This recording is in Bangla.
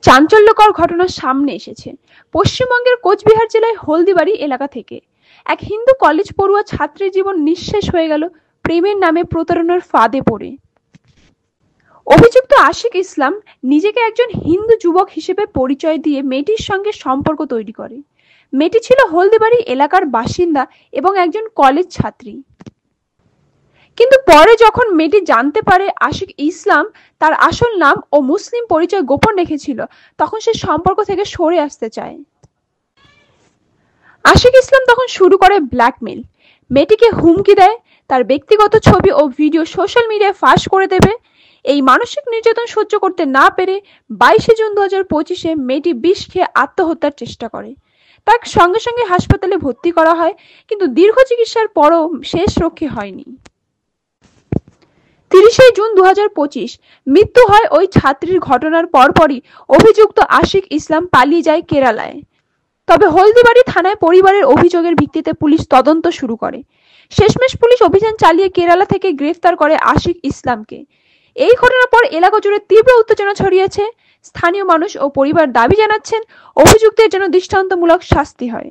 চাঞ্চল্যকর ঘটনা সামনে এসেছে পশ্চিমবঙ্গের কোচবিহার জেলায় হলদিবাড়ি এলাকা থেকে। এক হিন্দু কলেজ পড়ুয়া ছাত্রীর জীবন নিঃশেষ হয়ে গেল প্রেমের নামে প্রতারণার ফাঁদে পড়ে। অভিযুক্ত আশিক ইসলাম নিজেকে একজন হিন্দু যুবক হিসেবে পরিচয় দিয়ে মেয়েটির সঙ্গে সম্পর্ক তৈরি করে। মেয়েটি ছিল হলদিবাড়ি এলাকার বাসিন্দা এবং একজন কলেজ ছাত্রী। কিন্তু পরে যখন মেয়েটি জানতে পারে আশিক ইসলাম তার আসল নাম ও মুসলিম পরিচয় গোপন রেখেছিল, তখন সে সম্পর্ক থেকে সরে আসতে চায়। আশিক ইসলাম তখন শুরু করে ব্ল্যাকমেল। মেয়েটিকে হুমকি দেয় তার ব্যক্তিগত ছবি ও ভিডিও সোশ্যাল মিডিয়ায় ফাঁস করে দেবে। এই মানসিক নির্যাতন সহ্য করতে না পেরে 22 জুন 2025 মেয়েটি বিষ খেয়ে আত্মহত্যার চেষ্টা করে। তার সঙ্গে সঙ্গে হাসপাতালে ভর্তি করা হয়, কিন্তু দীর্ঘ চিকিৎসার পরও শেষ রক্ষে হয়নি। 30 জুন 2025 মৃত্যু হয় ওই ছাত্রীর। ঘটনার পরপরই অভিযুক্ত আশিক ইসলাম পালিয়ে যায় কেরালায়। তবে হলদিবাড়ি থানায় পরিবারের অভিযোগের ভিত্তিতে পুলিশ তদন্ত শুরু করে। শেষমেশ পুলিশ অভিযান চালিয়ে কেরালা থেকে গ্রেফতার করে আশিক ইসলামকে। এই ঘটনার পর এলাকা জুড়ে তীব্র উত্তেজনা ছড়িয়েছে। স্থানীয় মানুষ ও পরিবার দাবি জানাচ্ছেন অভিযুক্তের যেন দৃষ্টান্তমূলক শাস্তি হয়।